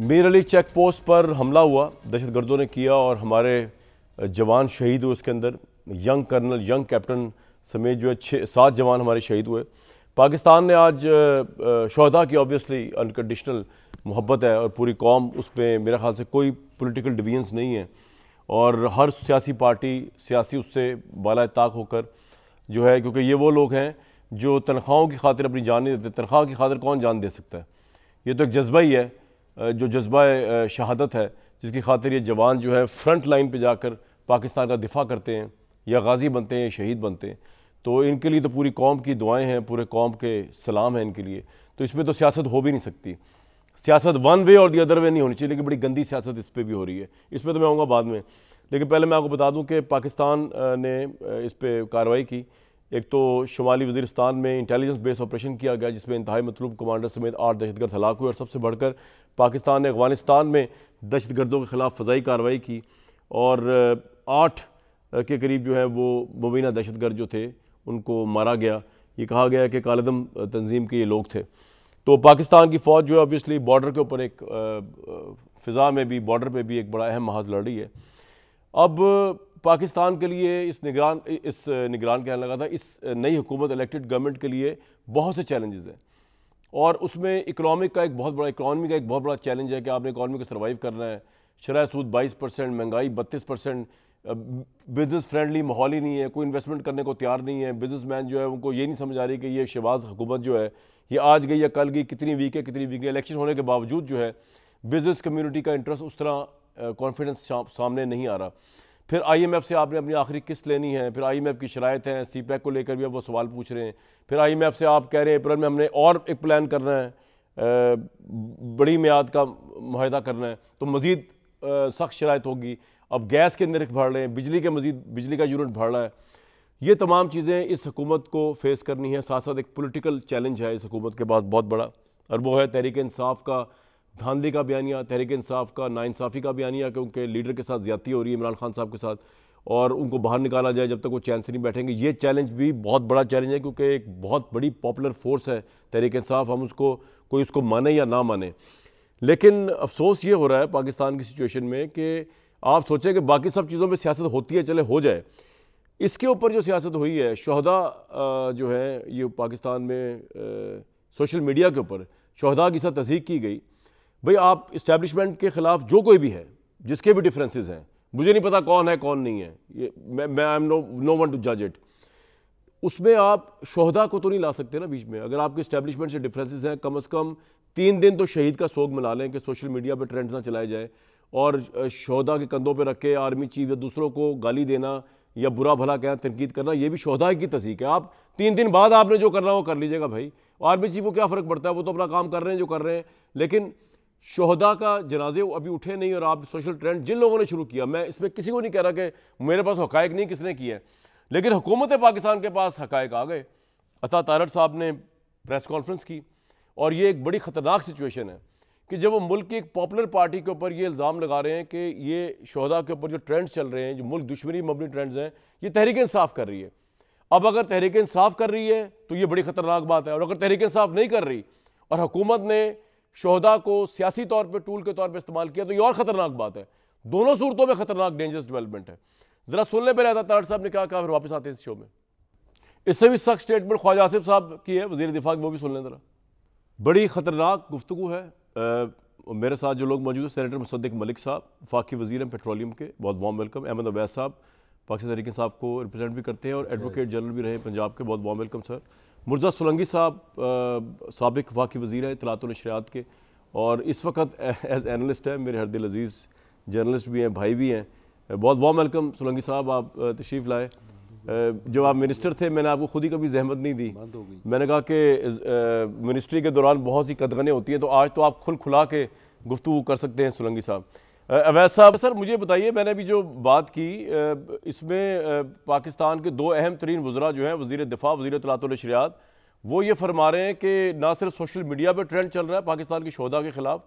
Mir Ali check post पर हमला हुआ, दहशतगर्दों ने किया और हमारे जवान शहीद हुए। उसके अंदर यंग कर्नल, यंग कैप्टन समेत जो है 7 जवान हमारे शहीद हुए। पाकिस्तान ने आज शहदा की ऑब्वियसली अनकंडीशनल मोहब्बत है और पूरी कौम उस पर मेरे ख्याल से कोई पॉलिटिकल डिवीजन्स नहीं है और हर सियासी पार्टी सियासी उससे बाला ताक होकर जो है, क्योंकि ये वो लोग हैं जो तनख्वाहों की खातिर अपनी जान नहीं देते। तनख्वाह की खातिर कौन जान दे सकता है? ये तो एक जज्बा ही है, जो जज्बा शहादत है, जिसकी खातिर ये जवान जो है फ्रंट लाइन पे जाकर पाकिस्तान का दिफा करते हैं, या गाजी बनते हैं या शहीद बनते हैं। तो इनके लिए तो पूरी कौम की दुआएं हैं, पूरे कौम के सलाम हैं इनके लिए। तो इसमें तो सियासत हो भी नहीं सकती। सियासत वन वे और दी अदर वे नहीं होनी चाहिए, लेकिन बड़ी गंदी सियासत इस पर भी हो रही है। इस पर तो मैं आऊँगा बाद में, लेकिन पहले मैं आपको बता दूँ कि पाकिस्तान ने इस पर कार्रवाई की। एक तो शुमाली वज़ीरिस्तान में इंटेलिजेंस बेस ऑपरेशन किया गया, जिसमें इंतहाई मतलूब कमांडर समेत 8 दहशतगर्द हलाक हुए। और सबसे बढ़कर पाकिस्तान ने अफगानिस्तान में दहशतगर्दों के ख़िलाफ़ फ़ज़ाई कार्रवाई की और 8 के करीब जो है वो मुबीना दहशतगर्द जो थे उनको मारा गया। ये कहा गया है कि कालेदम तंजीम के ये लोग थे। तो पाकिस्तान की फ़ौज जो है ऑब्वियसली बॉर्डर के ऊपर एक फ़िज़ा में भी, बॉर्डर पर भी एक बड़ा अहम महाज लड़ रही है। अब पाकिस्तान के लिए इस निगरान कहने लगा था, इस नई हुकूमत इलेक्टेड गवर्नमेंट के लिए बहुत से चैलेंजेस हैं और उसमें इकनॉमी का एक बहुत बड़ा चैलेंज है कि आपने इकॉनमी को सर्वाइव करना है। शरह सूद 22%, महंगाई 32%, बिजनेस फ्रेंडली माहौल ही नहीं है, कोई इन्वेस्टमेंट करने को तैयार नहीं है। बिजनेसमैन जो है उनको ये नहीं समझ आ रही कि ये शहबाज हुकूमत जो है ये आज गई या कल गई, कितनी वीक है कितनी वीक है। इलेक्शन होने के बावजूद जो है बिजनेस कम्युनिटी का इंटरेस्ट उस तरह कॉन्फिडेंस सामने नहीं आ रहा। फिर IMF से आपने अपनी आखिरी किस्त लेनी है, फिर IMF की शराइत हैं, CPEC को लेकर भी अब वो सवाल पूछ रहे हैं। फिर IMF से आप कह रहे हैं अप्रैल में हमने और एक प्लान करना है, बड़ी मियाद का मुआहदा करना है, तो मज़ीद सख्त शराइत होगी। अब गैस के नर्ख बढ़ रहे हैं, बिजली का यूनिट बढ़ रहा है। ये तमाम चीज़ें इस हुकूमत को फेस करनी है। साथ साथ एक पॉलिटिकल चैलेंज है इस हुकूमत के पास बहुत बड़ा, और वो है तहरीक इंसाफ का धांधली का बयानिया, तहरीक इंसाफ का नाइंसाफ़ी का बयानिया कि उनके लीडर के साथ ज़्यादती हो रही है इमरान खान साहब के साथ, और उनको बाहर निकाला जाए जब तक वो चैन से नहीं बैठेंगे। ये चैलेंज भी बहुत बड़ा चैलेंज है, क्योंकि एक बहुत बड़ी पॉपुलर फोर्स है तहरीक इंसाफ, हम उसको कोई उसको माने या ना माने। लेकिन अफसोस ये हो रहा है पाकिस्तान की सिचुएशन में कि आप सोचें कि बाकी सब चीज़ों में सियासत होती है, चले हो जाए, इसके ऊपर जो सियासत हुई है शहदा जो है ये पाकिस्तान में सोशल मीडिया के ऊपर शहदा की साथ तस्दीक की गई। भाई आप इस्टेब्लिशमेंट के ख़िलाफ़ जो कोई भी है, जिसके भी डिफरेंसेस हैं, मुझे नहीं पता कौन है कौन नहीं है, ये मैं I am no one to जज इट, उसमें आप शहदा को तो नहीं ला सकते ना बीच में। अगर आपके इस्टेब्लिशमेंट से डिफरेंसेस हैं, कम से कम 3 दिन तो शहीद का सोग मना लें कि सोशल मीडिया पर ट्रेंड्स ना चलाए जाए, और शहदा के कंधों पर रख के आर्मी चीफ या दूसरों को गाली देना या बुरा भला कहना, तनकीद करना, ये भी शहदा की तस्दीक है। आप 3 दिन बाद आपने जो करना वो कर लीजिएगा भाई, आर्मी चीफ को क्या फ़र्क पड़ता है, वो तो अपना काम कर रहे हैं जो कर रहे हैं। लेकिन शहदा का जनाजे अभी उठे नहीं और आप सोशल ट्रेंड जिन लोगों ने शुरू किया, मैं इसमें किसी को नहीं कह रहा कि मेरे पास हकायक नहीं किसने किया है, लेकिन हुकूमत पाकिस्तान के पास हकायक आ गए। अता तारड़ साहब ने प्रेस कॉन्फ्रेंस की, और ये एक बड़ी ख़तरनाक सिचुएशन है कि जब वो मुल्क की एक पॉपुलर पार्टी के ऊपर ये इल्ज़ाम लगा रहे हैं कि ये शहदा के ऊपर जो ट्रेंड्स चल रहे हैं, जो मुल्क दुश्मनी मबनी ट्रेंड्स हैं, ये तहरीक इंसाफ कर रही है। अब अगर तहरीक इंसाफ कर रही है तो ये बड़ी ख़तरनाक बात है, और अगर तहरीक इंसाफ नहीं कर रही और हुकूमत ने शहदा को सियासी तौर पे टूल के तौर पे इस्तेमाल किया तो ये और ख़तरनाक बात है। दोनों सूरतों में ख़तरनाक डेंजरस डेवलपमेंट है। ज़रा सुनने पर रहता तारड़ साहब ने क्या कहा, फिर वापस आते हैं इस शो में। इससे भी सख्त स्टेटमेंट ख्वाजा आसिफ साहब की है, वज़ीर दिफा, वो भी सुन लें ज़रा। बड़ी ख़तरनाक गुफ्तगू है। मेरे साथ जो लोग मौजूद हैं, सेनेटर मुसद्दिक मलिक साहब, वफाकी वज़ीर हैं पेट्रोलियम के, बहुत वार्म वेलकम। अहमद अवैस साहब पाकिस्तान तहरीक इंसाफ को रिप्रेजेंट भी करते हैं और एडवोकेट जनरल भी रहे पंजाब के, बहुत वार्म वेलकम सर। मुर्जा सोलंकी साहब साबिक वफाकी वज़ीर हैं इत्तलात व नशरियात के, और इस वक्त एज एनालिस्ट है, मेरे हरदिल अजीज़ जर्नलिस्ट भी हैं, भाई भी हैं। बहुत वार्म वेलकम सोलंकी साहब, आप तशरीफ़ लाए। जब आप मिनिस्टर थे मैंने आपको खुद ही कभी जहमत नहीं दी, मैंने कहा कि मिनिस्ट्री के दौरान बहुत सी कदगनें होती हैं, तो आज तो आप खुला के गुफ्तगू कर सकते हैं सोलंकी साहब। अवैस साहब, सर मुझे बताइए, मैंने अभी जो बात की इसमें पाकिस्तान के 2 अहम तरीन वज़रा जो हैं, वज़ीर दिफा, वज़ीर इत्तलात व नशरियात, वो ये फरमा रहे हैं कि ना सिर्फ सोशल मीडिया पर ट्रेंड चल रहा है पाकिस्तान की शहदा के ख़िलाफ़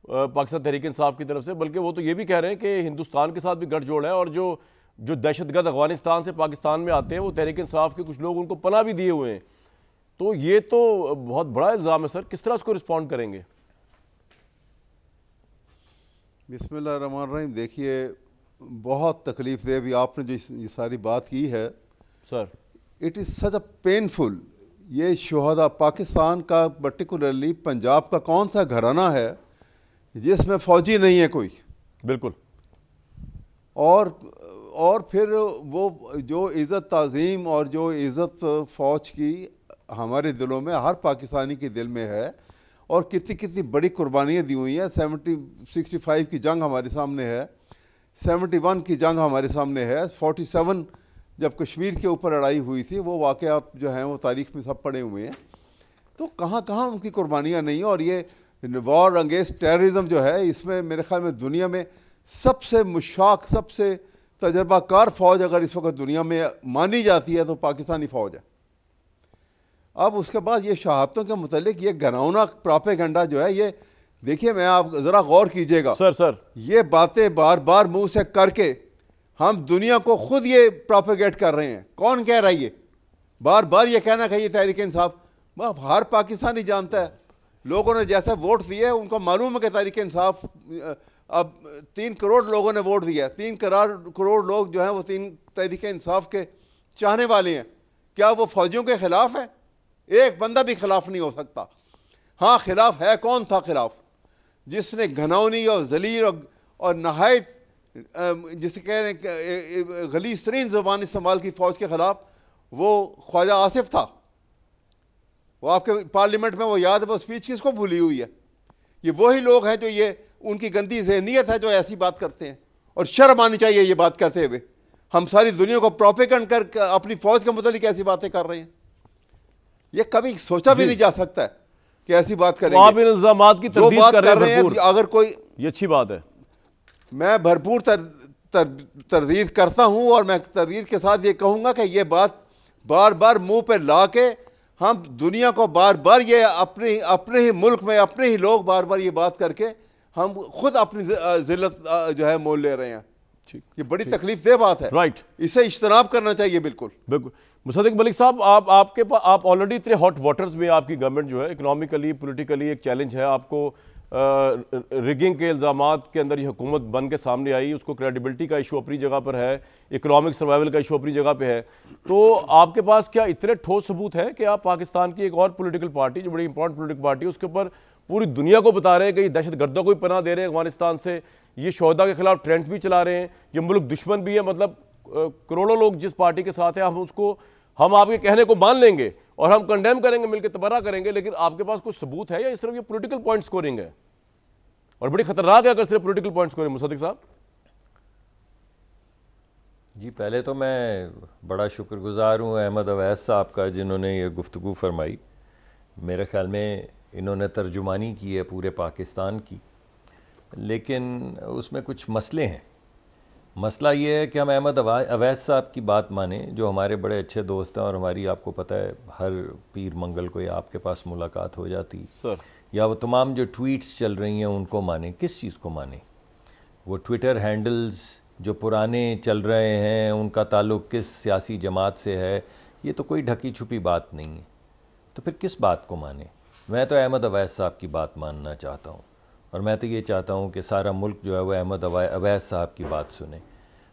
पाकिस्तान तहरीक इंसाफ की तरफ से, बल्कि वो तो ये भी कह रहे हैं कि हिंदुस्तान के साथ भी गठजोड़ है, और जो दहशतगर्द अफगानिस्तान से पाकिस्तान में आते हैं वो तहरीक इंसाफ के कुछ लोग उनको पनाह भी दिए हुए हैं। तो ये तो बहुत बड़ा इल्ज़ाम है सर, किस तरह उसको रिस्पॉन्ड करेंगे? बिस्मिल्लाहिर्रहमानिर्रहीम। देखिए, बहुत तकलीफ दे अभी आपने जो ये सारी बात की है sir, it is such a painful. ये शोहदा पाकिस्तान का, पर्टिकुलरली पंजाब का कौन सा घराना है जिसमें फ़ौजी नहीं है कोई? बिल्कुल। और फिर वो जो इज़्ज़त ताज़ीम और जो इज़्ज़त फ़ौज की हमारे दिलों में, हर पाकिस्तानी के दिल में है, और कितनी कितनी बड़ी कुर्बानियाँ दी हुई हैं। 65 की जंग हमारे सामने है, 71 की जंग हमारे सामने है, 47 जब कश्मीर के ऊपर लड़ाई हुई थी, वो वाक़यात जो हैं वो तारीख़ में सब पड़े हुए हैं। तो कहाँ कहाँ उनकी कुर्बानियाँ नहीं। और ये वॉर अगेंस्ट टेररिज्म जो है, इसमें मेरे ख्याल में दुनिया में सबसे मुशाक, सबसे तजर्बाकार फ़ौज अगर इस वक्त दुनिया में मानी जाती है तो पाकिस्तानी फ़ौज है। अब उसके बाद ये शहादतों के मुतालिक ये घिनौना प्रोपेगेंडा जो है, ये देखिए, मैं आप ज़रा गौर कीजिएगा सर ये बातें बार बार मुंह से करके हम दुनिया को खुद ये प्रोपेगेट कर रहे हैं। कौन कह रहा है ये? बार बार ये कहना चाहिए तहरीक इंसाफ। हर पाकिस्तानी जानता है, लोगों ने जैसे वोट दिए उनको मालूम है कि तहरीक इंसाफ, अब 3 करोड़ लोगों ने वोट दिया। 3 करोड़ लोग जो हैं वो 3 तहरीक इंसाफ के चाहने वाले हैं। क्या वो फौजियों के खिलाफ है? एक बंदा भी खिलाफ नहीं हो सकता। हाँ, खिलाफ है। कौन था खिलाफ? जिसने घनौनी और जलील और नहायत, जिसे कह रहे हैं गलीज़ तरीन ज़ुबान इस्तेमाल की फ़ौज के ख़िलाफ़, वो ख्वाजा आसिफ था। वो आपके पार्लियामेंट में, वो याद है, वो स्पीच किसको भूली हुई है? ये वही लोग हैं जो, ये उनकी गंदी ज़हनियत है जो ऐसी बात करते हैं। और शर्म आनी चाहिए ये बात करते हुए। हम सारी दुनिया को प्रोपेगेंड कर अपनी फ़ौज के मुतालिक ऐसी बातें कर रहे हैं। ये कभी सोचा भी नहीं जा सकता है कि ऐसी बात करेंगे। तो आप इन इल्ज़ामात की तरदीद कर रहे हैं। अगर कोई, ये अच्छी बात है। मैं भरपूर तरदीद करता हूं, और मैं तरदीद के साथ ये कहूंगा कि ये बात बार बार मुंह पे ला के हम दुनिया को बार बार ये अपने ही मुल्क में, अपने ही लोग बार बार ये बात करके हम खुद अपनी जिल्लत जो है मोल ले रहे हैं। ये बड़ी तकलीफ दे बात है। राइट, इसे इज्तनाब करना चाहिए। बिल्कुल बिल्कुल। मुसद्दिक मलिक साहब, आप ऑलरेडी इतने हॉट वाटर्स में, आपकी गवर्नमेंट जो है इकोनॉमिकली, पॉलिटिकली एक चैलेंज है आपको। रिगिंग के इल्ज़ामात के अंदर ये हुकूमत बन के सामने आई, उसको क्रेडिबिलिटी का इशू अपनी जगह पर है, इकोनॉमिक सर्वाइवल का इशू अपनी जगह पे है। तो आपके पास क्या इतने ठोस सबूत है कि आप पाकिस्तान की एक और पॉलिटिकल पार्टी, जो बड़ी इंपॉर्टेंट पॉलिटिकल पार्टी है, उसके ऊपर पूरी दुनिया को बता रहे हैं कि ये दहशत गर्दों को भी पनाह दे रहे हैं अफगानिस्तान से, ये शोहदा के खिलाफ ट्रेंड्स भी चला रहे हैं, ये मुल्क दुश्मन भी है? मतलब करोड़ों लोग जिस पार्टी के साथ है, हम आपके कहने को मान लेंगे और हम कंडेम करेंगे, मिलकर तबारा करेंगे, लेकिन आपके पास कुछ सबूत है या इस तरफ ये पॉलिटिकल पॉइंट स्कोरिंग है? और बड़ी खतरनाक है अगर सिर्फ पॉलिटिकल पॉइंट स्कोरिंग। मुसद्दिक साहब जी, पहले तो मैं बड़ा शुक्रगुजार हूँ अहमद अवैस साहब का, जिन्होंने ये गुफ्तगू फरमाई। मेरे ख्याल में इन्होंने तर्जुमानी की है पूरे पाकिस्तान की, लेकिन उसमें कुछ मसले हैं। मसला ये है कि हम अहमद अवैस साहब की बात माने, जो हमारे बड़े अच्छे दोस्त हैं, और हमारी, आपको पता है, हर पीर मंगल को या आपके पास मुलाकात हो जाती सर, या वो तमाम जो ट्वीट्स चल रही हैं उनको माने। किस चीज़ को माने? वो ट्विटर हैंडल्स जो पुराने चल रहे हैं, उनका ताल्लुक़ किस सियासी जमात से है, ये तो कोई ढकी छुपी बात नहीं है। तो फिर किस बात को माने? मैं तो अहमद अवैस साहब की बात मानना चाहता हूँ, और मैं तो ये चाहता हूँ कि सारा मुल्क जो है वो अहमद अवैस साहब की बात सुने।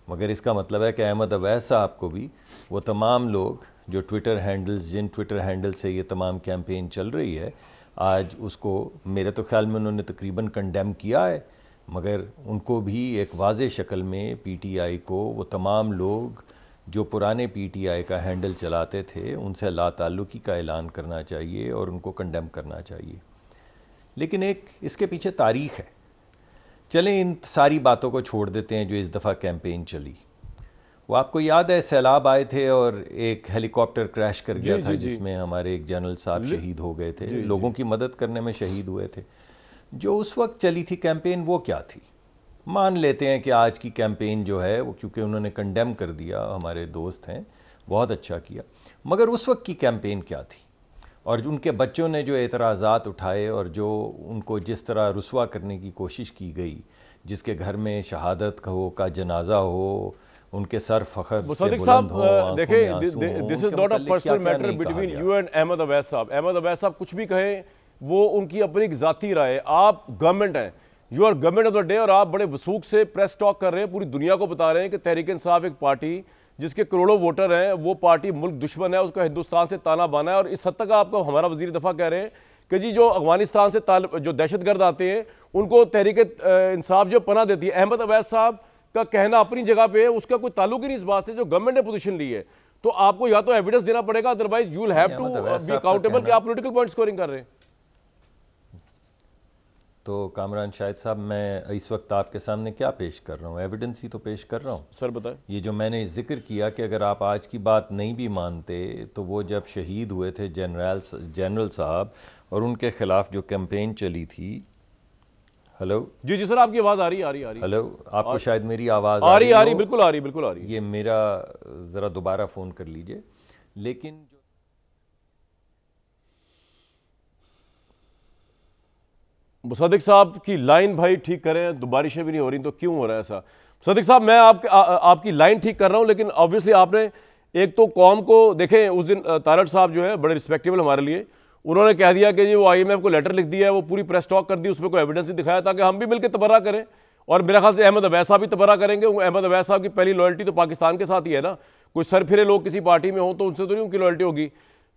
मगर इसका मतलब है कि अहमद अवैस साहब को भी वो तमाम लोग जो ट्विटर हैंडल्स, जिन ट्विटर हैंडल से ये तमाम कैंपेन चल रही है, आज उसको मेरे तो ख्याल में उन्होंने तकरीबन कंडेम किया है, मगर उनको भी एक वाज़े शक्ल में पीटीआई को, वो तमाम लोग जो पुराने पीटीआई का हैंडल चलाते थे, उनसे लाताल्लुकी का ऐलान करना चाहिए और उनको कंडेम करना चाहिए। लेकिन एक इसके पीछे तारीख़ है। चलें इन सारी बातों को छोड़ देते हैं जो इस दफ़ा कैंपेन चली। वो आपको याद है सैलाब आए थे और एक हेलीकॉप्टर क्रैश कर गया था, जिसमें हमारे एक जनरल साहब शहीद हो गए थे, लोगों की मदद करने में शहीद हुए थे। जो उस वक्त चली थी कैंपेन, वो क्या थी? मान लेते हैं कि आज की कैंपेन जो है वो, क्योंकि उन्होंने कंडेम कर दिया, हमारे दोस्त हैं, बहुत अच्छा किया, मगर उस वक्त की कैंपेन क्या थी? और उनके बच्चों ने जो एतराज़ात उठाए और जो उनको जिस तरह रुस्वा करने की कोशिश की गई, जिसके घर में शहादत का जनाजा हो, उनके सर फखर से बुलंद हो, देखिए, this is not a personal matter between you and Ahmed Awais साहब। अहमद अवैस साहब कुछ भी कहें, वो उनकी अपनी ज़ाती राय। आप गवर्नमेंट हैं, you are government of the day और आप बड़े वसूख से प्रेस टॉक कर रहे हैं, पूरी दुनिया को बता रहे हैं कि तहरीक इंसाफ एक पार्टी जिसके करोड़ों वोटर हैं, वो पार्टी मुल्क दुश्मन है, उसका हिंदुस्तान से ताना बाना है। और इस हद तक आपको हमारा वजीर दफा कह रहे हैं कि जी जो अफगानिस्तान से जो दहशतगर्द आते हैं उनको तहरीक इंसाफ जो पनाह देती है। अहमद अवैस साहब का कहना अपनी जगह पे है, उसका कोई ताल्लुक ही नहीं इस बात से जो गवर्नमेंट ने पोजीशन ली है। तो आपको या तो एविडेंस देना पड़ेगा, otherwise you will have to be accountable कि आप पॉलिटिकल पॉइंट स्कोरिंग कर रहे हैं। तो कामरान शाहिद साहब, मैं इस वक्त आपके सामने क्या पेश कर रहा हूँ? एविडेंस ही तो पेश कर रहा हूँ। सर बताएं। ये जो मैंने जिक्र किया कि अगर आप आज की बात नहीं भी मानते तो वो जब शहीद हुए थे जनरल साहब और उनके खिलाफ जो कैंपेन चली थी। हेलो जी जी सर, आपकी आवाज़ आ रही है। हेलो, आपको शायद मेरी आवाज़ आ रही, बिल्कुल आ रही। ये मेरा ज़रा दोबारा फ़ोन कर लीजिए। लेकिन मुसद्दिक साहब की लाइन भाई ठीक करें, तो बारिशें भी नहीं हो रही तो क्यों हो रहा है ऐसा? मुसद्दिक साहब, मैं आपकी लाइन ठीक कर रहा हूं, लेकिन ऑब्वियसली आपने एक तो कौम को देखें। उस दिन तारड़ साहब जो है बड़े रिस्पेक्टेबल हमारे लिए, उन्होंने कह दिया कि जी वो IMF को लेटर लिख दिया है, वो पूरी प्रेस टॉक कर दी, उसमें कोई एविडेंस नहीं दिखाया, ताकि हम भी मिलकर तबर्रा करें। और मेरे ख्याल से अहमद अवैस साहब भी तबर्रा करेंगे। अहमद अवैस साहब की पहली लॉयल्टी तो पाकिस्तान के साथ ही है ना, कोई सर फिरे लोग किसी पार्टी में हों तो उनसे तो नहीं उनकी लॉयल्टी होगी।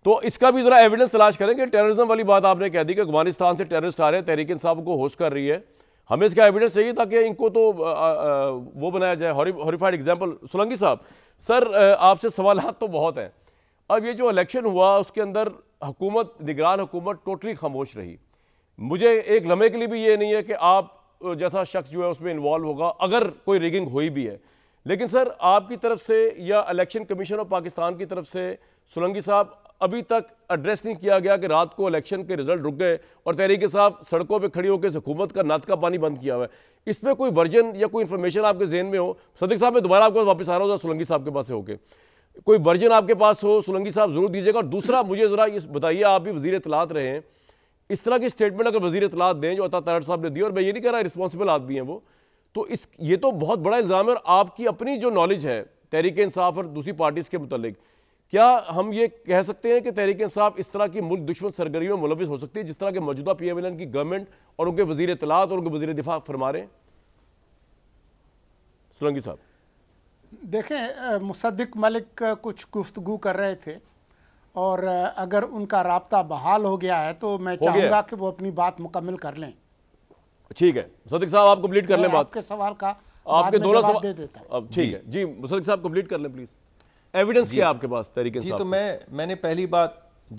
तो इसका भी जरा एविडेंस तलाश करेंगे। टेररिज्म वाली बात आपने कह दी कि अफगानिस्तान से टेररिस्ट आ रहे हैं, तहरीक इंसाफ को होस्ट कर रही है, हमें इसका एविडेंस चाहिए ताकि इनको तो वो बनाया जाए हॉरिफाइड एग्जाम्पल। सोलंकी साहब, सर आपसे सवालात तो बहुत हैं। अब ये जो इलेक्शन हुआ उसके अंदर हुकूमत, निगरान हुकूमत टोटली खामोश रही। मुझे एक लम्हे के लिए भी ये नहीं है कि आप जैसा शख्स जो है उसमें इन्वॉल्व होगा अगर कोई रिगिंग हुई भी है, लेकिन सर आपकी तरफ से या इलेक्शन कमीशन ऑफ पाकिस्तान की तरफ से सोलंकी साहब अभी तक एड्रेस नहीं किया गया कि रात को इलेक्शन के रिजल्ट रुक गए और तहरीक साहब सड़कों पे खड़ी होकर हुकूमत का नात का पानी बंद किया हुआ है। इस पर कोई वर्जन या कोई इन्फॉर्मेशन आपके जहन में हो? सदीक साहब, मैं दोबारा आपके पास वापस आ रहा हूँ सोलंकी साहब के पास से होकर, कोई वर्जन आपके पास हो सोलंकी साहब जरूर दीजिएगा। और दूसरा मुझे जरा ये बताइए, आप भी वजीर इत्तलात रहे हैं, इस तरह की स्टेटमेंट अगर वजीर इत्तलात दें जो अता तारड़ साहब ने दी, और मैं ये नहीं कह रहा रिस्पॉन्सिबल आदमी है वो, तो ये तो बहुत बड़ा इल्ज़ाम है। और आपकी अपनी जो नॉलेज है तहरीक इंसाफ और दूसरी पार्टीज के मुतल्लिक, क्या हम ये कह सकते हैं कि तहरीक इंसाफ इस तरह की मुल्क दुश्मन सरगर्मियों में मुलविस हो सकती है जिस तरह के मौजूदा PMLN की गवर्नमेंट और उनके वजीर इत्तलात और उनके वजीर दिफा फरमा रहे हैं? सोलंकी साहब देखें, मुसद्दिक मलिक कुछ गुफ्तगू कर रहे थे और अगर उनका राब्ता बहाल हो गया है तो मैं चाहूँगा कि वो अपनी बात मुकम्मल कर लें। ठीक है मुसद्दिक साहब, आप कंप्लीट कर लें बात। आपके सवाल का आपके दोनों जवाब दे देता हूं। अब ठीक है जी, मुसद्दिक साहब कंप्लीट कर लें प्लीज। एविडेंस क्या आपके पास तहरीक इंसाफ? जी, तो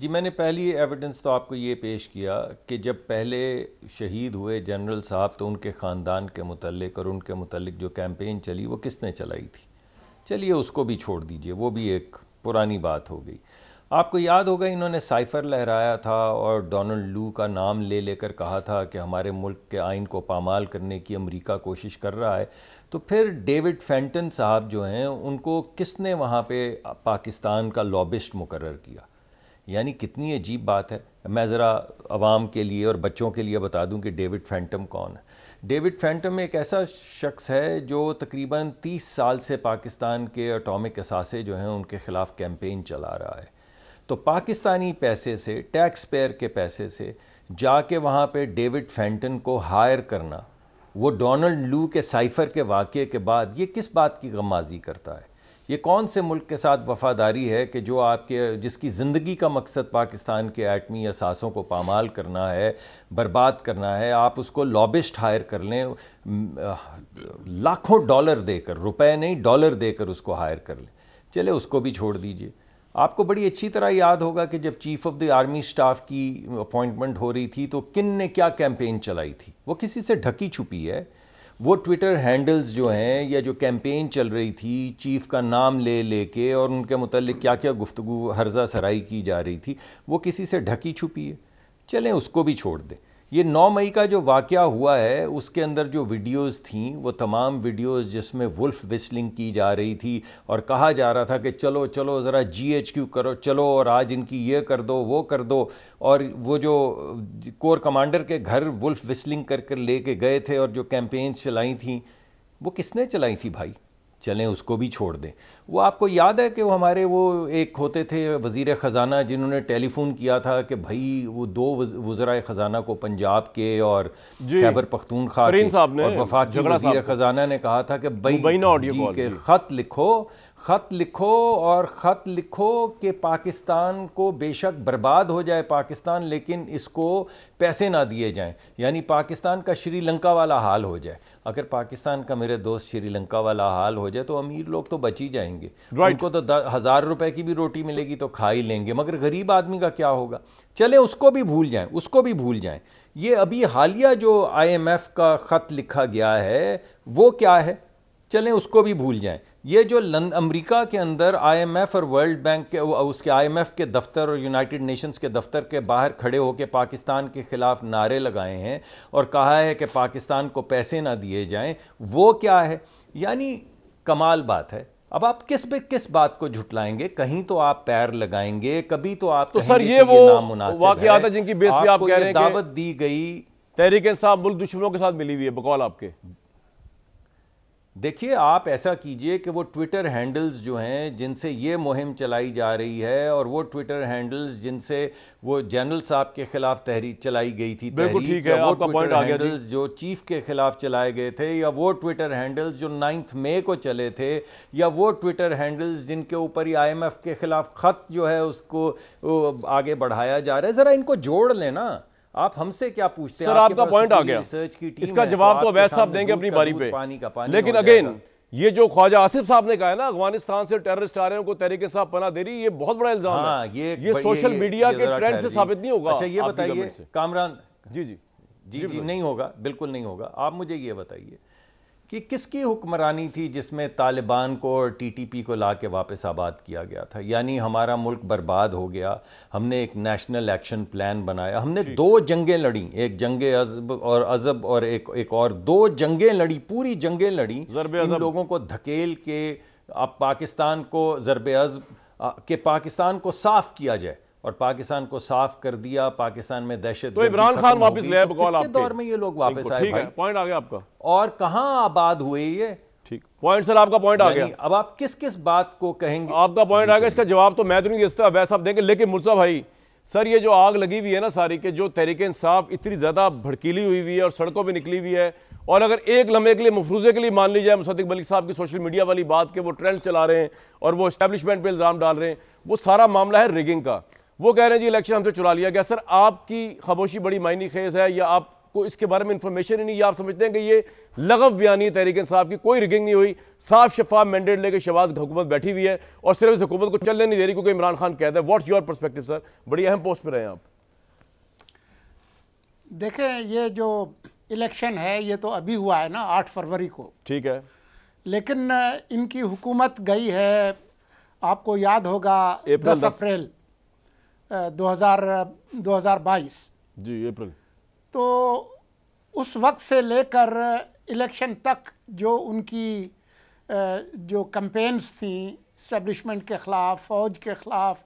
मैंने पहली एविडेंस तो आपको ये पेश किया कि जब पहले शहीद हुए जनरल साहब तो उनके ख़ानदान के मुतल्लिक और उनके मुतल्लिक जो कैंपेन चली वो किसने चलाई थी। चलिए उसको भी छोड़ दीजिए, वो भी एक पुरानी बात हो गई। आपको याद होगा इन्होंने साइफ़र लहराया था और डोनाल्ड लू का नाम ले लेकर कहा था कि हमारे मुल्क के आइन को पामाल करने की अमेरिका कोशिश कर रहा है। तो फिर डेविड फेंटन साहब जो हैं उनको किसने वहाँ पे पाकिस्तान का लॉबिस्ट मुकर्रर किया? यानी कितनी अजीब बात है। मैं ज़रा आवाम के लिए और बच्चों के लिए बता दूं कि डेविड फैंटम कौन है। डेविड फैंटम एक ऐसा शख्स है जो तकरीबन 30 साल से पाकिस्तान के एटॉमिक असासे जो हैं उनके ख़िलाफ़ कैंपेन चला रहा है। तो पाकिस्तानी पैसे से, टैक्स पेयर के पैसे से जाके वहाँ पे डेविड फैंटन को हायर करना, वो डोनाल्ड लू के साइफ़र के वाक़े के बाद ये किस बात की गमाजी करता है? ये कौन से मुल्क के साथ वफ़ादारी है कि जो जिसकी ज़िंदगी का मकसद पाकिस्तान के एटमी असासों को पामाल करना है, बर्बाद करना है, आप उसको लॉबिस्ट हायर कर लें, लाखों डॉलर देकर, रुपए नहीं डॉलर देकर उसको हायर कर लें। चले उसको भी छोड़ दीजिए। आपको बड़ी अच्छी तरह याद होगा कि जब chief of the army staff की अपॉइंटमेंट हो रही थी तो किन ने क्या कैंपेन चलाई थी? वो किसी से ढकी छुपी है। वो ट्विटर हैंडल्स जो हैं या जो कैंपेन चल रही थई चीफ़ का नाम ले लेके और उनके मुतल्लिक क्या क्या गुफ्तगू हर्जा सराई की जा रही थी, वो किसी से ढकी छुपी है। चलें उसको भी छोड़ दें। ये 9 मई का जो वाक़या हुआ है उसके अंदर जो वीडियोज़ थीं वो तमाम वीडियोज़ जिसमें वुल्फ विस्लिंग की जा रही थी और कहा जा रहा था कि चलो चलो ज़रा GHQ करो, चलो और आज इनकी ये कर दो वो कर दो। और वो जो कोर कमांडर के घर वुल्फ विस्लिंग कर कर लेके गए थे और जो कैंपेन्स चलाई थी वो किसने चलाई थी भाई? चलें उसको भी छोड़ दें। वो आपको याद है कि वो हमारे वो एक होते थे वज़ीर ख़ज़ाना जिन्होंने टेलीफोन किया था कि भाई वो 2 वज़राए ख़ज़ाना को पंजाब के और खैबर पख्तूनख्वा के और वफाकी वज़ीर ख़ज़ाना ने कहा था कि भाई जी के ख़त लिखो और ख़त लिखो कि पाकिस्तान को बेशक बर्बाद हो जाए पाकिस्तान, लेकिन इसको पैसे ना दिए जाएं, यानी पाकिस्तान का श्रीलंका वाला हाल हो जाए। अगर पाकिस्तान का मेरे दोस्त श्रीलंका वाला हाल हो जाए तो अमीर लोग तो बच ही जाएंगे, उनको तो 1000 रुपए की भी रोटी मिलेगी तो खा ही लेंगे, मगर गरीब आदमी का क्या होगा? चले उसको भी भूल जाएं, ये अभी हालिया जो IMF का ख़त लिखा गया है वो क्या है, चलें उसको भी भूल जाएं। ये जो अमेरिका के अंदर IMF और वर्ल्ड बैंक के उसके IMF के दफ्तर और यूनाइटेड नेशंस के दफ्तर के बाहर खड़े होकर पाकिस्तान के ख़िलाफ़ नारे लगाए हैं और कहा है कि पाकिस्तान को पैसे ना दिए जाएं, वो क्या है? यानी कमाल बात है। अब आप किस बात को झुटलाएंगे? कहीं तो आप पैर लगाएंगे, कभी तो आप तो सर ये वो वाक़यात है जिनकी बेस पे आप कह रहे हैं दावत दी गई तहरीक इंसाफ मुल्क दुश्मनों के साथ मिली हुई है बकौल आपके। देखिए, आप ऐसा कीजिए कि वो ट्विटर हैंडल्स जो हैं जिनसे ये मुहिम चलाई जा रही है और वो ट्विटर हैंडल्स जिनसे वो जनरल साहब के खिलाफ तहरीक चलाई गई थी, बिल्कुल ठीक है, आपका पॉइंट आ गया जी। जो चीफ के खिलाफ चलाए गए थे, या वो ट्विटर हैंडल्स जो 9 मई को चले थे, या वो ट्विटर हैंडल्स जिनके ऊपर ही IMF के खिलाफ ख़त जो है उसको आगे बढ़ाया जा रहा है, ज़रा इनको जोड़ लेना। आप हमसे क्या पूछते हैं? सर आपका पॉइंट आ गया, इसका जवाब तो अवैध साहब देंगे अपनी बारी पे। लेकिन अगेन ये जो ख्वाजा आसिफ साहब ने कहा है ना अफगानिस्तान से टेररिस्ट आ रहे हैं, को तहरीक इंसाफ पनाह दे रही, ये बहुत बड़ा इल्जाम है। ये सोशल मीडिया के ट्रेंड से साबित नहीं होगा। अच्छा ये बताइए कामरान जी नहीं होगा, बिल्कुल नहीं होगा। आप मुझे ये बताइए कि किसकी हुक्मरानी थी जिसमें तालिबान को और TTP को ला के वापस आबाद किया गया था? यानी हमारा मुल्क बर्बाद हो गया, हमने एक नेशनल एक्शन प्लान बनाया, हमने 2 जंगें लड़ी, एक जंगे अज़ब और एक और 2 जंगें लड़ी, पूरी जंगें लड़ी इन लोगों को धकेल के। अब पाकिस्तान को ज़रब-ए-अज़ब के पाकिस्तान को साफ़ किया जाए, और पाकिस्तान को साफ कर दिया, पाकिस्तान में दहशत। तो इमरान खान वापस ले आए बकौल आपके दौर में ये लोग वापस आए। ठीक है, पॉइंट आ गया आपका। और कहां आबाद हुए ये? ठीक पॉइंट सर, आपका पॉइंट आ गया। अब आप किस बात को कहेंगे? आपका पॉइंट आ गया, इसका जवाब तो मैं तो नहीं दे सकता, वैसा आप देंगे। लेकिन मुर्तज़ा भाई सर, ये जो आग लगी हुई है ना सारी के, जो तहरीक इंसाफ इतनी ज्यादा भड़कीली हुई है और सड़कों पर निकली हुई है, और अगर एक लम्हे के लिए मफरूजे के लिए मान ली जाए मुसद्दिक मलिक साहब की सोशल मीडिया वाली बात के वो ट्रेंड चला रहे हैं और वो एस्टैब्लिशमेंट पे इल्जाम डाल रहे हैं, वो सारा मामला है रिगिंग का। वो कह रहे हैं जी इलेक्शन हमसे चुरा लिया गया। सर आपकी खामोशी बड़ी मायनी खेज है, या आपको इसके बारे में इंफॉर्मेशन ही नहीं, या आप समझते हैं कि ये लगव बयानी तहरीक इंसाफ की, कोई रिगिंग नहीं हुई, साफ शफाफ मैंडेट लेकर शहबाज हुकूमत बैठी हुई है और सिर्फ इस हुकूमत को चलने नहीं दे रही क्योंकि इमरान खान कहता है। What's your perspective sir? बड़ी अहम पोस्ट पर रहे हैं आप। देखें, ये जो इलेक्शन है ये तो अभी हुआ है ना, 8 फरवरी को, ठीक है, लेकिन इनकी हुकूमत गई है, आपको याद होगा 10 अप्रैल 2022 जी, अप्रैल। तो उस वक्त से लेकर इलेक्शन तक जो उनकी जो कैंपेन्स थी इस्टेब्लिशमेंट के ख़िलाफ़, फ़ौज के ख़िलाफ़,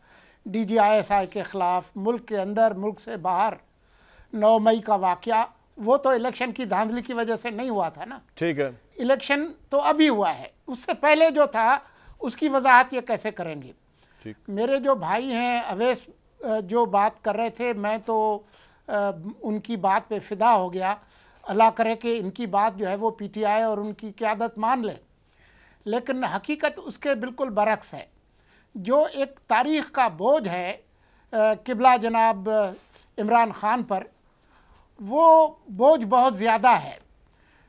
DGISI के ख़िलाफ़, मुल्क के अंदर मुल्क से बाहर, 9 मई का वाक़या, वो तो इलेक्शन की धांधली की वजह से नहीं हुआ था ना, ठीक है। इलेक्शन तो अभी हुआ है, उससे पहले जो था उसकी वजाहत ये कैसे करेंगे? ठीक। मेरे जो भाई हैं अवैस जो बात कर रहे थे, मैं तो उनकी बात पे फ़िदा हो गया। अल्लाह करे कि इनकी बात जो है वो PTI और उनकी क़यादत मान ले, लेकिन हकीकत उसके बिल्कुल बरक्स है। जो एक तारीख़ का बोझ है किबला जनाब इमरान ख़ान पर, वो बोझ बहुत ज़्यादा है।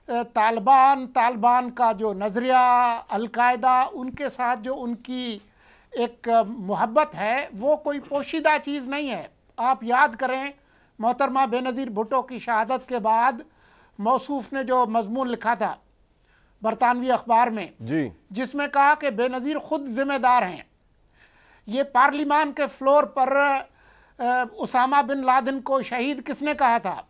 तालिबान का जो नज़रिया, अलकायदा, उनके साथ जो उनकी एक मोहब्बत है वो कोई पोशीदा चीज़ नहीं है। आप याद करें मोहतरमा बेनज़ीर भुट्टो की शहादत के बाद मौसूफ़ ने जो मज़मून लिखा था बरतानवी अखबार में जी, जिसमें कहा कि बेनज़ीर ख़ुद ज़िम्मेदार हैं। ये पार्लिमान के फ्लोर पर उसामा बिन लादेन को शहीद किसने कहा था?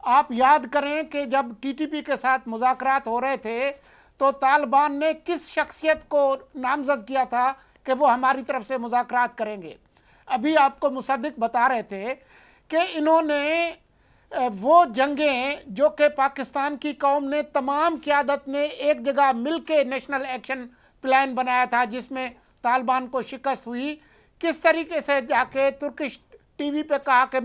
आप याद करें कि जब TTP के साथ मुज़ाकरात हो रहे थे तो तालिबान ने किस शख्सियत को नामज़द किया था कि वो हमारी तरफ से मुज़ाकरात करेंगे? अभी आपको मुसद्दिक बता रहे थे कि इन्होंने वो जंगें जो कि पाकिस्तान की कौम ने, तमाम क़यादत ने एक जगह मिल के नेशनल एक्शन प्लान बनाया था जिसमें तालिबान को शिकस्त हुई, किस तरीके से जाके तुर्किश टीवी पे कहा कि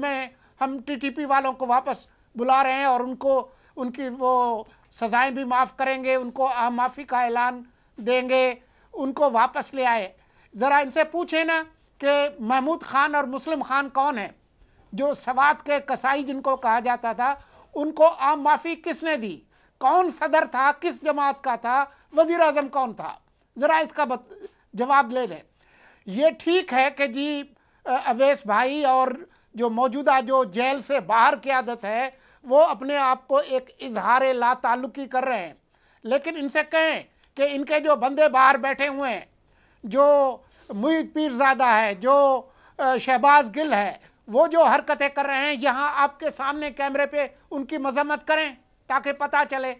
हम टीटीपी वालों को वापस बुला रहे हैं और उनको उनकी वो सज़ाएं भी माफ़ करेंगे, उनको आम माफ़ी का ऐलान देंगे, उनको वापस ले आए। ज़रा इनसे पूछे ना कि महमूद खान और मुस्लिम खान कौन है, जो सवात के कसाई जिनको कहा जाता था, उनको आम माफ़ी किसने दी? कौन सदर था, किस जमात का था, वज़ीर आज़म कौन था? ज़रा इसका जवाब ले लें। ये ठीक है कि जी अवैस भाई और जो मौजूदा जो जेल से बाहर की आदत है वो अपने आप को एक इजहार ला ताल्लुकी कर रहे हैं, लेकिन इनसे कहें कि इनके जो बंदे बाहर बैठे हुए हैं, जो मुईद पीरज़ादा है, जो शहबाज गिल है, वो जो हरकतें कर रहे हैं यहाँ आपके सामने कैमरे पे उनकी मजम्मत करें ताकि पता चले।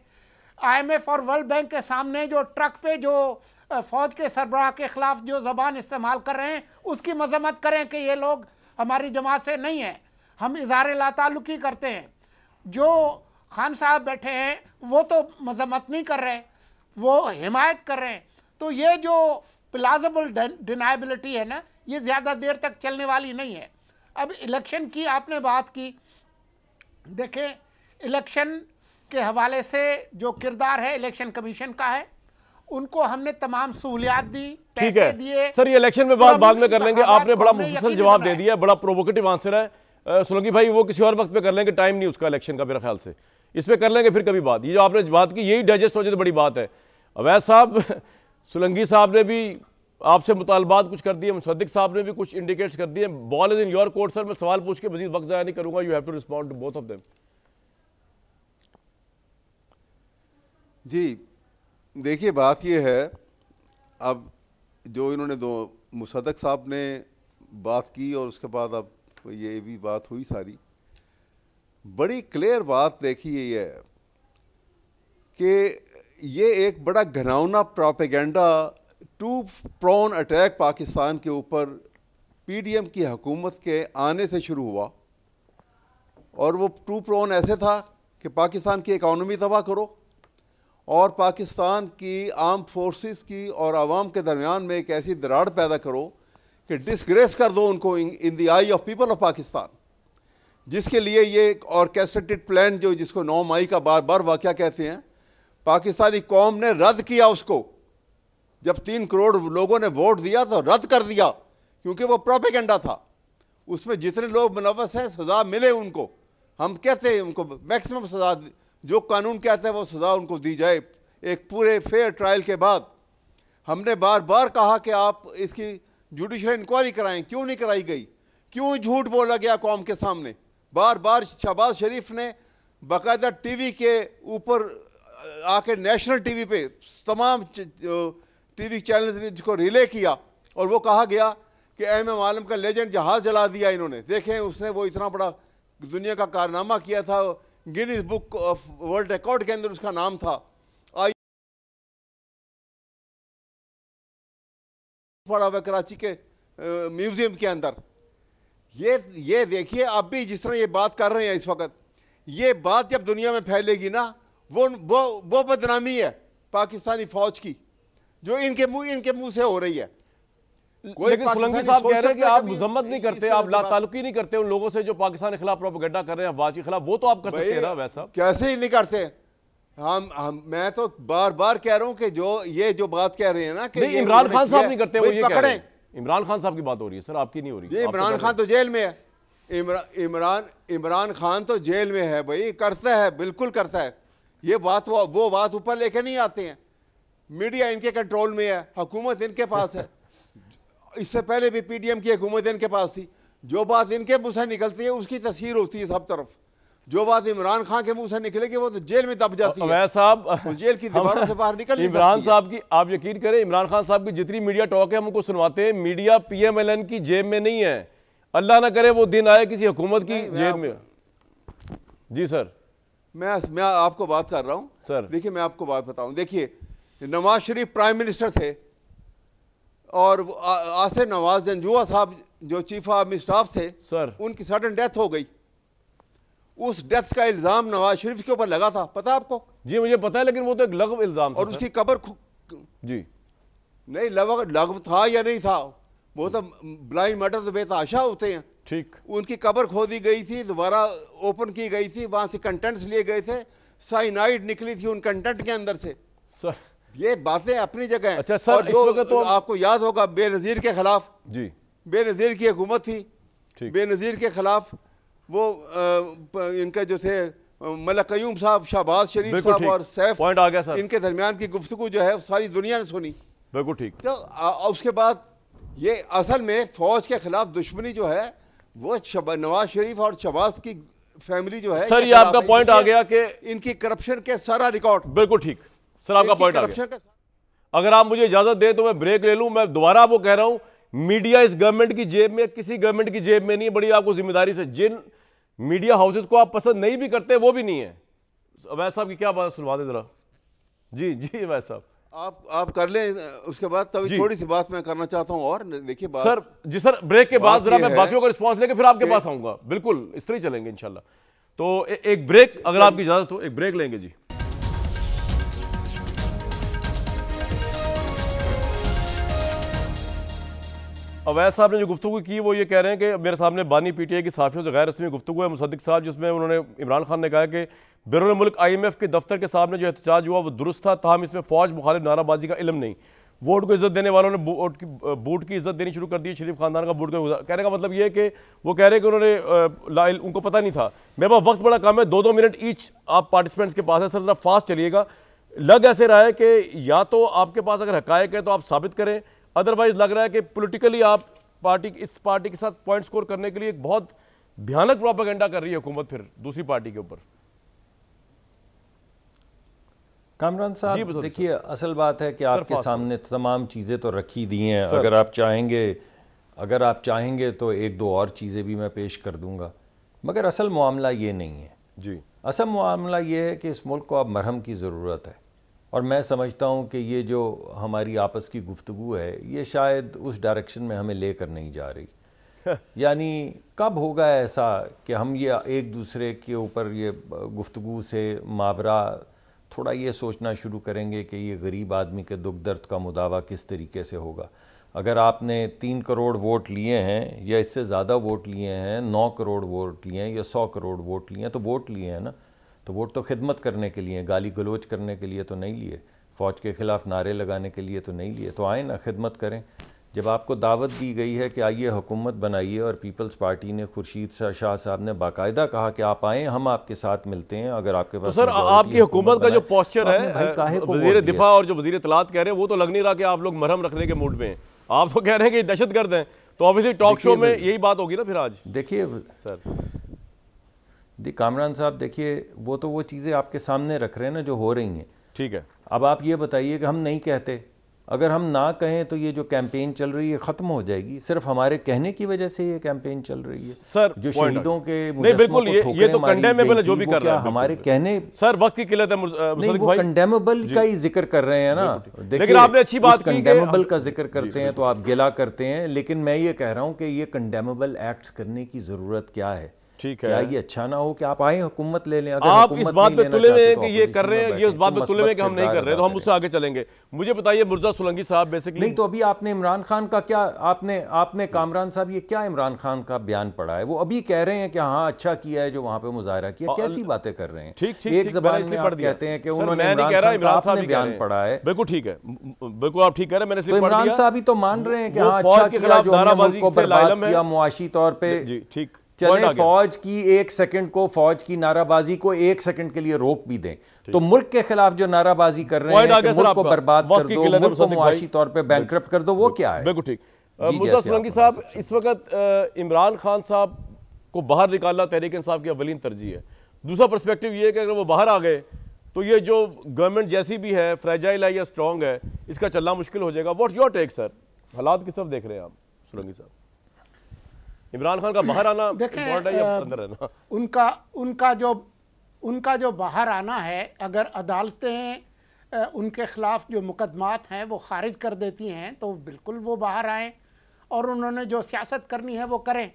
IMF और वर्ल्ड बैंक के सामने जो ट्रक पे जो फ़ौज के सरबराह के ख़िलाफ़ जो ज़बान इस्तेमाल कर रहे हैं उसकी मजम्मत करें कि ये लोग हमारी जमात से नहीं है, हम इज़हार लाताल्लुकी करते हैं। जो खान साहब बैठे हैं वो तो मजम्मत नहीं कर रहे, वो हिमायत कर रहे हैं। तो ये जो प्लाजिबल डिनाइबिलिटी है ना, ये ज़्यादा देर तक चलने वाली नहीं है। अब इलेक्शन की आपने बात की, देखें इलेक्शन के हवाले से जो किरदार है इलेक्शन कमीशन का है, उनको हमने तमाम सहूलियात दी, पैसे दिए। सर ये इलेक्शन में बात बाद में कर लेंगे, आपने बड़ा मुफस्सल जवाब दे दिया, बड़ा प्रोवोकेटिव आंसर है। सोलंकी भाई वो किसी और वक्त पे कर लेंगे, टाइम नहीं उसका इलेक्शन का मेरे ख्याल से, इस पे कर लेंगे फिर कभी बात। ये जो आपने बात की यही डाइजेस्ट हो जाए तो बड़ी बात है। अवैस साहब, सोलंकी साहब ने भी आपसे मुतालबात कुछ कर दिए, मुसद्दिक साहब ने भी कुछ इंडिकेट्स कर दिए। Ball is in your court sir, मैं सवाल पूछ के मजीद वक्त ज़ाया नहीं करूंगा, you have to respond to both of them. जी देखिए बात ये है, अब जो इन्होंने दो मुसद्दिक साहब ने बात की और उसके बाद अब ये भी बात हुई सारी, बड़ी क्लियर बात देखी ये है कि ये एक बड़ा घिनौना propaganda, two prong attack Pakistan के ऊपर पीडीएम की हुकूमत के आने से शुरू हुआ। और वो टू प्रॉन ऐसे था कि पाकिस्तान की इकॉनमी तबाह करो और पाकिस्तान की आर्म फोर्सेस की और आवाम के दरमियान में एक ऐसी दरार पैदा करो कि डिसग्रेस कर दो उनको in the I of people of Pakistan, जिसके लिए ये एक ऑर्केस्ट्रेटेड प्लान जो जिसको 9 मई का बार बार वाक़या कहते हैं, पाकिस्तानी कौम ने रद्द किया उसको। जब 3 करोड़ लोगों ने वोट दिया तो रद्द कर दिया क्योंकि वो प्रोपेगेंडा था। उसमें जितने लोग मुलव्वस हैं सज़ा मिले उनको, हम कहते हैं उनको मैक्सिमम सज़ा, जो कानून कहता है वो सज़ा उनको दी जाए एक पूरे फेयर ट्रायल के बाद। हमने बार बार कहा कि आप इसकी जुडिशल इंक्वायरी कराएं, क्यों नहीं कराई गई, क्यों झूठ बोला गया कौम के सामने। बार बार शहबाज शरीफ ने बाकायदा टीवी के ऊपर आके नेशनल टीवी पे तमाम टीवी चैनल्स ने जिसको रिले किया और वो कहा गया कि MM आलम का लेजेंड जहाज़ जला दिया इन्होंने। देखें उसने वो इतना बड़ा दुनिया का कारनामा किया था, Guinness book of world record के अंदर उसका नाम था, पड़ा हुआ कराची के म्यूजियम के अंदर। ये देखिए अब भी जिस तरह ये बात कर रहे हैं इस वक्त, ये बात जब दुनिया में फैलेगी ना, वो बदनामी है पाकिस्तानी फौज की जो इनके मुंह से हो रही है। लेकिन सोलंकी साहब कह रहे हैं कि आप मजम्मत नहीं करते, आप लाताल्लुकी नहीं करते उन लोगों से जो पाकिस्तान के खिलाफ प्रोपेगेंडा कर रहे हैं, अफवाज के खिलाफ, वो तो आप कर सकते हैं ना वैसा। कैसे ही नहीं करते मैं तो बार बार कह रहा हूं कि जो बात कह रहे हैं ना कि इमरान खान साहब नहीं करते, वो ये कह रहे हैं। इमरान खान साहब की बात हो रही है सर, आपकी नहीं हो रही। इमरान खान तो जेल में है, इमरान खान तो जेल में है भाई, करता है, बिल्कुल करता है। ये बात वो बात ऊपर लेके नहीं आते हैं, मीडिया इनके कंट्रोल में है, हुकूमत इनके पास है। इससे पहले भी पीडीएम की हुकूमत इनके पास थी। जो बात इनके मुंह से निकलती है उसकी तस्वीर होती है सब तरफ, जो बात इमरान खान के मुंह से निकलेगी वो तो जेल में दब जाती है। साहब जेल की दीवारों से बाहर निकल इमरान साहब की आप यकीन करें, इमरान खान साहब की जितनी मीडिया टॉक है हम उनको सुनवाते हैं, मीडिया PMLN की जेब में नहीं है। अल्लाह ना करे वो दिन आए किसी हुकूमत की जेब में। जी सर, मैं आपको बात कर रहा हूं सर। देखिए मैं आपको बात बताऊं, देखिए नवाज शरीफ प्राइम मिनिस्टर थे और आसिफ नवाज जंजुआ साहब जो चीफ ऑफ आर्मी स्टाफ थे सर, उनकी सडन डेथ हो गई। उस डेथ का इल्ज़ाम नवाज शरीफ के ऊपर लगा था, पता आपको? जी मुझे पता है, लेकिन वो तो एक लघु इल्ज़ाम था और उसकी कब्र जी नहीं, लघु था या नहीं था, वो तो ब्लाइंड मर्डर तो बेतहाशा होते हैं। ठीक, उनकी कब्र खोदी गई थी, दोबारा ओपन की गई थी, वहां से कंटेंट्स लिए गए थे, साइनाइड निकली थी उन कंटेंट के अंदर से। सर ये बातें अपनी जगह हैं। अच्छा सर, और जो इस वक्त तो आपको याद होगा बेनज़ीर के खिलाफ, जी बेनज़ीर की हुकूमत थी, ठीक, बेनज़ीर के खिलाफ वो इनके जो थे मलक कयूम साहब, शहबाज शरीफ बिल्कुल साहब ठीक, और सैफ, पॉइंट आ गया सर, इनके दरमियान की गुफ्तगू जो है सारी दुनिया ने सुनी। बिल्कुल ठीक। तो उसके बाद ये असल में फौज के खिलाफ दुश्मनी जो है वो नवाज शरीफ और शहबाज की फैमिली जो है, सर ये आपका पॉइंट आ गया कि इनकी करप्शन के सारा रिकॉर्ड, बिल्कुल ठीक सर, आपका पॉइंट आ गया। अगर आप मुझे इजाजत दें तो मैं ब्रेक ले लूं। मैं दोबारा वो कह रहा हूं, मीडिया इस गवर्नमेंट की जेब में, किसी गवर्नमेंट की जेब में नहीं है। बड़ी आपको जिम्मेदारी से, जिन मीडिया हाउसेस को आप पसंद नहीं भी करते वो भी नहीं है। अवैस साहब की क्या बात सुनवा दें जरा। जी जी अवैस साहब आप कर लें, उसके बाद तभी थोड़ी सी बात मैं करना चाहता हूं। और देखिए बात सर, जी सर, ब्रेक के बाद जरा मैं बाकियों का रिस्पांस लेके फिर आपके कि पास आऊंगा। बिल्कुल इस तरह ही चलेंगे इंशाल्लाह। तो एक ब्रेक, अगर आपकी इजाजत हो, एक ब्रेक लेंगे जी। अवैस साहब ने जो गुफ्तगू की वो ये कह रहे हैं कि मेरे सामने बानी पीटीआई की साफियों से गैर रस्मी गुफ्तगू है मुसद्दिक साहब, जिसमें उन्होंने इमरान खान ने कहा कि बैरून मुल्क IMF के दफ्तर के सामने जो एहतजाज हुआ वो दुरुस्त था, ताहम इसमें फौज मुखालिफ नाराबाजी का इल्म नहीं। वोट को इज्जत देने वालों ने बूट की इज्जत देनी शुरू कर दी। शरीफ खानदान का बूट का कहने का मतलब ये है कि वो कह रहे हैं कि उन्होंने उनको पता नहीं था। मेरे पास वक्त बड़ा कम है, 2-2 मिनट ईच आप पार्टिसिपेंट्स के पास है। सर जरा फास्ट चलिएगा। लग ऐसे रहा है कि या तो आपके पास अगर हकायक है तो आप साबित करें, अदरवाइज लग रहा है कि पॉलिटिकली आप इस पार्टी के साथ पॉइंट स्कोर करने के लिए एक बहुत भयानक प्रोपेगेंडा कर रही है हुकूमत फिर दूसरी पार्टी के ऊपर। कामरान साहब देखिए, असल बात है कि आपके सामने तमाम चीज़ें तो रखी दी हैं। अगर आप चाहेंगे तो 1-2 और चीज़ें भी मैं पेश कर दूंगा, मगर असल मामला ये नहीं है जी। असल मामला ये है कि इस मुल्क को अब मरहम की ज़रूरत है। और मैं समझता हूँ कि ये जो हमारी आपस की गुफ्तगू है ये शायद उस डायरेक्शन में हमें लेकर नहीं जा रही। यानी कब होगा ऐसा कि हम ये एक दूसरे के ऊपर ये गुफ्तगू से मावरा थोड़ा ये सोचना शुरू करेंगे कि ये गरीब आदमी के दुख दर्द का मुदावा किस तरीके से होगा। अगर आपने 3 करोड़ वोट लिए हैं या इससे ज़्यादा वोट लिए हैं, 9 करोड़ वोट लिए हैं या 100 करोड़ वोट लिए हैं, तो वोट लिए हैं ना, तो वोट तो खिदमत करने के लिए, गाली गलोच करने के लिए तो नहीं लिए, फ़ौज के ख़िलाफ़ नारे लगाने के लिए तो नहीं लिए। तो आए ना, खिदमत करें। जब आपको दावत दी गई है कि आइए हुकूमत बनाइए, और पीपल्स पार्टी ने, खुर्शीद शाह साहब ने बाकायदा कहा कि आप आएँ, हम आपके साथ मिलते हैं, अगर आपके पास। तो सर आपकी हुकूमत का जो पोस्चर है, वज़ीर दिफा और जो वज़ीर इत्तलात कह रहे हैं, वो तो लग नहीं रहा कि आप लोग मरहम रखने के मूड में हैं। आप तो कह रहे हैं कि दहशतगर्द हैं। तो ऑब्वियसली टॉक शो में यही बात होगी ना फिर आज। देखिए सर, कामरान साहब, देखिए वो तो वो चीज़ें आपके सामने रख रहे हैं ना जो हो रही हैं। ठीक है, अब आप ये बताइए कि हम नहीं कहते, अगर हम ना कहें तो ये जो कैंपेन चल रही है ख़त्म हो जाएगी। सिर्फ हमारे कहने की वजह से ये कैंपेन चल रही है। सर जो शहीदों के नहीं, बिल्कुल ये तो कंडेमेबल है जो भी कर रहा है। हमारे कहने सर वक्त की किल्लत है। नहीं, वो कंडेमेबल का ही जिक्र कर रहे हैं ना। लेकिन आपने अच्छी बात की, कंडेमेबल का जिक्र करते हैं तो आप गिला करते हैं, लेकिन मैं ये कह रहा हूँ कि ये कंडेमेबल एक्ट्स करने की ज़रूरत क्या है? ठीक है, क्या ये अच्छा ना हो कि आप आए हुकूमत ले लें? अगर आप इस बात पे तुले हुए हैं कि ये कर रहे हैं, ये उस बात पे तुले हुए कि हम नहीं कर रहे, तो हम उससे आगे चलेंगे। मुझे बताइए मुर्जा सोलंकी साहब, बेसिकली नहीं तो अभी आपने इमरान खान का क्या, आपने कामरान साहब ये क्या इमरान खान का बयान पढ़ा है? वो अभी कह रहे हैं कि हाँ अच्छा किया है जो वहां पे मुजाहरा किया। कैसी बातें कर रहे हैं? ठीक, एक जबान में आप कहते हैं कि उन्होंने इमरान साहब ने बयान पढ़ा है। बिल्कुल ठीक है, बिल्कुल आप ठीक कह रहे हैं। मैंने इमरान साहब ही तो मान रहे हैं कि हाँ अच्छा किया जो हमने को बर्बाद किया मुआशी तौर पे। ठीक, चले फौज की 1 सेकंड को, फौज की नाराबाजी को 1 सेकंड के लिए रोक भी दें, तो मुल्क के खिलाफ जो नाराबाजी कर रहे हैं कि मुल्क को बर्बाद कर दो, मुल्क को मुआशी तौर पे बैंकरप्ट कर दो, वो क्या है? बिल्कुल ठीक। मुर्जा सोलंकी साहब, इस वक्त इमरान खान साहब को बाहर निकालना तहरीक इंसाफ की अव्वलीन तरजीह है। दूसरा पर्सपेक्टिव ये है कि अगर वो बाहर आ गए तो ये जो गवर्नमेंट जैसी भी है, फ्रेजाइल है या स्ट्रॉन्ग है, इसका चलना मुश्किल हो जाएगा। What's your take sir? हालात किस तरफ देख रहे हैं आप सोलंकी साहब? इमरान खान का बाहर आना इम्पोर्टेंट है या अंदर रहना? उनका जो बाहर आना है, अगर अदालतें उनके खिलाफ जो मुकदमात हैं वो खारिज कर देती हैं तो बिल्कुल वो बाहर आएँ और उन्होंने जो सियासत करनी है वो करें।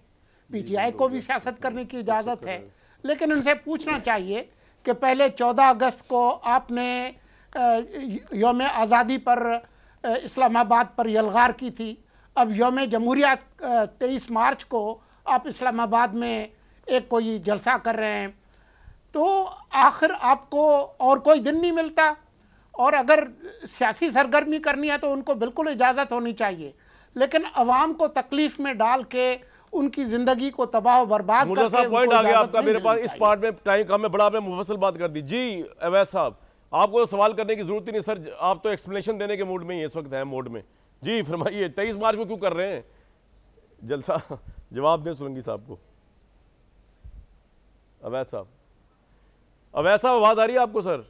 पीटीआई को भी सियासत करने की इजाज़त है, लेकिन उनसे पूछना चाहिए कि पहले 14 अगस्त को आपने यौम आज़ादी पर इस्लामाबाद पर यलगार की थी, अब यौम जमहूरिया 23 मार्च को आप इस्लामाबाद में एक कोई जलसा कर रहे हैं, तो आखिर आपको और कोई दिन नहीं मिलता? और अगर सियासी सरगर्मी करनी है तो उनको बिल्कुल इजाज़त होनी चाहिए, लेकिन अवाम को तकलीफ़ में डाल के उनकी ज़िंदगी को तबाह बर्बाद करके साहब पॉइंट आ गया आपका मेरे पास। इस पार्ट में टाइम कम है, बड़ा आपने मुफस्सल बात कर दी। जी अवैस साहब, आपको सवाल करने की जरूरत ही नहीं सर, आप तो एक्सप्लेनेशन देने के मूड में ही इस वक्त हैं मोड में। जी फरमाइए, 23 मार्च को क्यों कर रहे हैं जलसा? जवाब दें सोलंकी साहब को। अवैस साहब, अवैस साहब आवाज आ रही है आपको सर?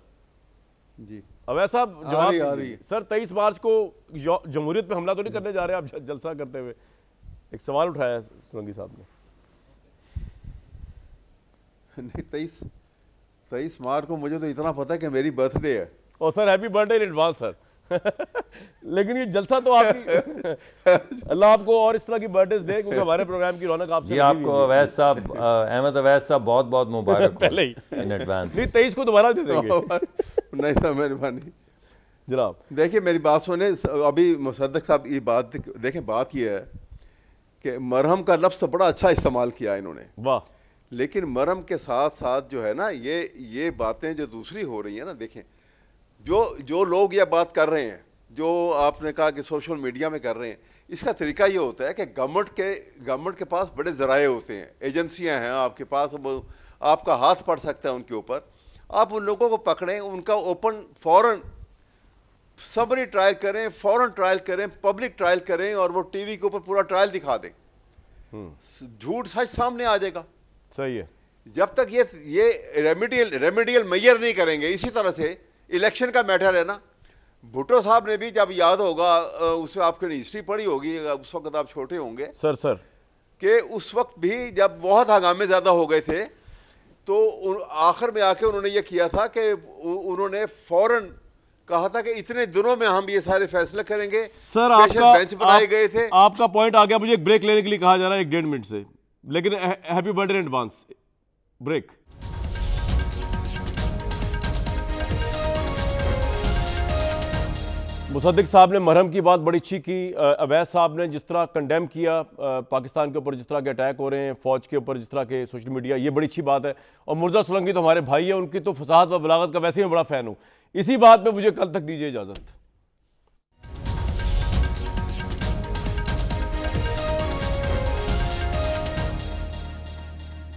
जी अवैस साहब आ जवाब रही है। सर 23 मार्च को जमहूरियत पे हमला तो नहीं करने जा रहे आप जलसा करते हुए? एक सवाल उठाया सोलंकी साहब ने। नहीं, 23 मार्च को मुझे तो इतना पता है कि मेरी बर्थडे है। और sir happy birthday in advance sir. लेकिन ये जलसा तो आपकी अल्लाह आपको और इस तरह की बर्थडे दे, क्योंकि हमारे प्रोग्राम की रौनक आपसे जी आपको अवैस साहब, अहमद अवैस साहब बहुत बहुत मुबारक हो पहले ही इन एडवांस। नहीं 23 को दोबारा दे देंगे। नहीं सर, मेहरबानी। जनाब देखिए मेरी बात सुने, अभी मुसद्दक साहब ये बात देखें, बात ये है कि मरहम का लफ्ज़ बड़ा अच्छा इस्तेमाल किया इन्होंने, वाह। लेकिन मरहम के साथ साथ जो है ना ये बातें जो दूसरी हो रही हैं ना, देखें जो लोग ये बात कर रहे हैं, जो आपने कहा कि सोशल मीडिया में कर रहे हैं, इसका तरीका ये होता है कि गवर्नमेंट के पास बड़े ज़राए होते हैं, एजेंसियां हैं आपके पास, आपका हाथ पड़ सकता है उनके ऊपर। आप उन लोगों को पकड़ें, उनका ओपन फ़ौरन सबरी ट्रायल करें, फ़ौरन ट्रायल करें, पब्लिक ट्रायल करें, और वो टीवी के ऊपर पूरा ट्रायल दिखा दें, झूठ सच सामने आ जाएगा। सही है। जब तक ये रेमेडियल मेजर नहीं करेंगे, इसी तरह से इलेक्शन का मैटर है ना, भुट्टो साहब ने भी, जब याद होगा उसमें आपने हिस्ट्री पढ़ी होगी, उस वक्त आप छोटे होंगे सर कि उस वक्त भी जब बहुत हंगामे ज़्यादा हो गए थे, तो आखिर में आके उन्होंने ये किया था कि उन्होंने फौरन कहा था कि इतने दिनों में हम ये सारे फैसले करेंगे। सर आपका बेंच बनाए गए थे। आपका पॉइंट आ गया। मुझे एक ब्रेक लेने के लिए कहा जा रहा है 1.5 मिनट से, लेकिन happy birthday in advance. Break. Musaddiq साहब ने मरहम की बात बड़ी अच्छी की। अवैस साहब ने जिस तरह कंडेम किया पाकिस्तान के ऊपर, जिस तरह के अटैक हो रहे हैं फौज के ऊपर, जिस तरह के सोशल मीडिया, ये बड़ी अच्छी बात है। और मुर्जा सोलंकी तो हमारे भाई है, उनकी तो फसाद व बलागत का वैसे ही मैं बड़ा फ़ैन हूँ। इसी बात पे मुझे कल तक दीजिए इजाज़त।